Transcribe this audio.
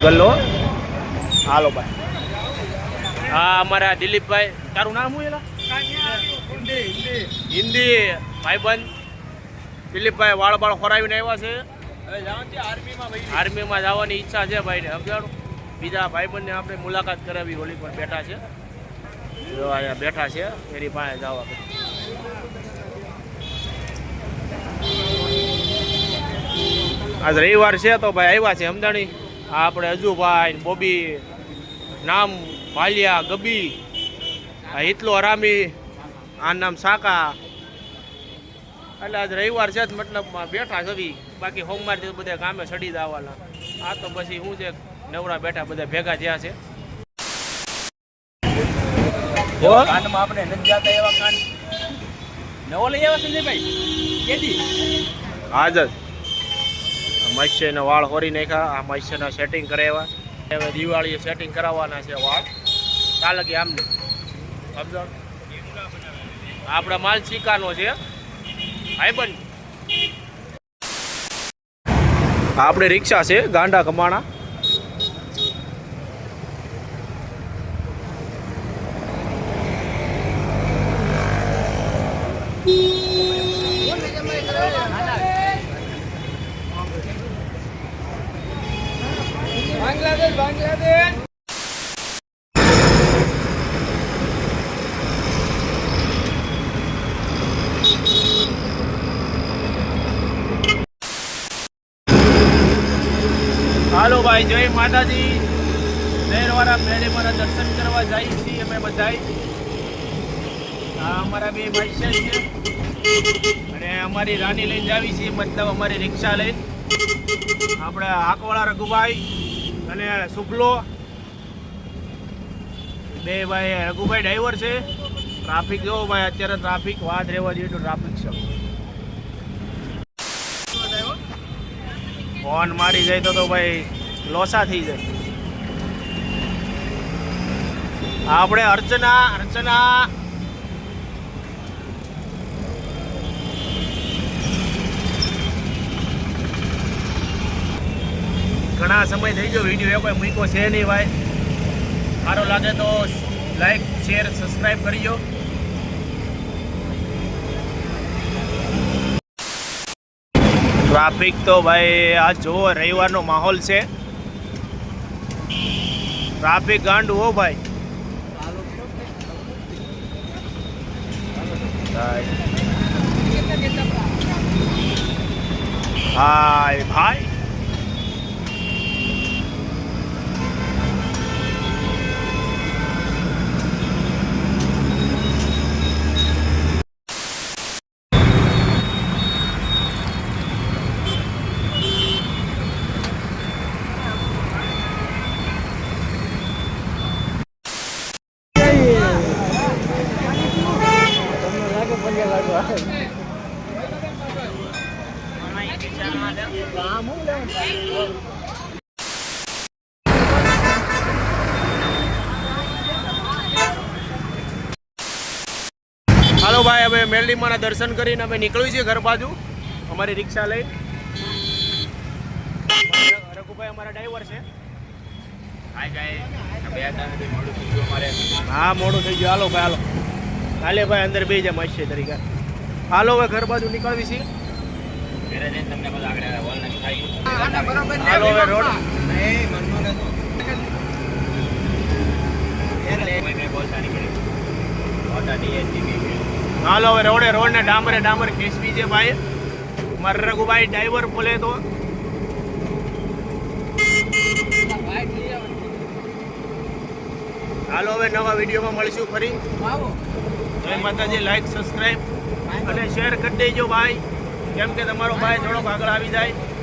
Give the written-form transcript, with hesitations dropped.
ગલ્લો હાલો ભાઈ હા અમારા દિલીપભાઈ તારું નામ શું એલા હિન્દી ભાઈબંધ દિલીપભાઈ વાળ ખોરાવીને આવ્યા છે આર્મીમાં જવાની ઈચ્છા છે ભાઈને સમજાણું બીજા ભાઈબંધને આપણે મુલાકાત કરાવી હોલી પર બેઠા છે અહીંયા બેઠા છે એની પાસે જવા આજ રવિવાર છે તો ભાઈ આવ્યા છે સમજાણી આપણે અજુભાઈ બોબી નામ ભાલિયા ગબી હિતલો હરામી આ નામ સાકા એટલે આજ રવિવાર છે મતલબમાં બેઠા છવી બાકી સોમવારથી બધા કામે સડી જવાના આ તો પછી શું છે નવરા બેઠા બધા ભેગા થયા છે કાનમાં આપણે નથી જતા એવા કાન નવો લઈ આવ્યા સંજયભાઈ કેદી હાજર મત્સ્યના વાળ હોરી નાખ્યા આ મત્સ્યના સેટિંગ કરાવ્યા હવે દિવાળીએ સેટિંગ કરાવવાના છે વાળ ચાલે કે આમને સમજો આપણા માલ ચીકાનો છે ભાઈબંધ આપણે રિક્ષા છે ગાંડા કમાણા બાંગ્લાદેશ હાલો ભાઈ જય માતાજી લહેરવાળા મેળે મારા દર્શન કરવા જઈએ છીએ અમે બધાય આ અમારા બે ભાઈ છે અને અમારી રાની લઈને જાવી છીએ મતલબ અમારી રિક્ષા લઈને આપણે હાકવાળા રઘુભાઈ અને શુક્લો બે ભાઈ રઘુભાઈ ડ્રાઈવર છે ટ્રાફિક જોવો ભાઈ અત્યારે ટ્રાફિક વાત રહેવા જોઈએ તો ટ્રાફિક છે ફોન મારી જાય તો ભાઈ લોસા થઈ જાય આપણે અર્ચના ઘણા સમય થઈ ગયો વિડીયો એ કોઈ મૂક્યો છે નહીં ભાઈ સારો લાગે તો લાઈક શેર સબસ્ક્રાઈબ કરજો ટ્રાફિક તો ભાઈ આ જુઓ રવિવારનો માહોલ છે ટ્રાફિક ગાંડું હો ભાઈ હાય ભાઈ હાલો ભાઈ હવે મેરડીમાના દર્શન કરીને અમે નીકળ્યું છીએ ઘર બાજુ અમારી રિક્ષા લઈ રઘુભાઈ અમારા ડ્રાઈવર છે હા મોડું થઈ ગયું હાલો ભાઈ હાલે ભાઈ અંદર બે જાય મસ્ત તરીકે હાલો હવે ઘર બાજુ નીકળવી છીએ હાલો હવે રોડ હાલો હવે રોડને ડામર ખેંચવી છે ભાઈ મારા રઘુભાઈ ડ્રાઈવર બોલે તો હાલો હવે નવા વિડીયોમાં મળીશું ફરી જય માતાજી લાઈક સબસ્ક્રાઈબ અને શેર કરી દેજો ભાઈ કેમ કે તમારો ભાઈ થોડોક આગળ આવી જાય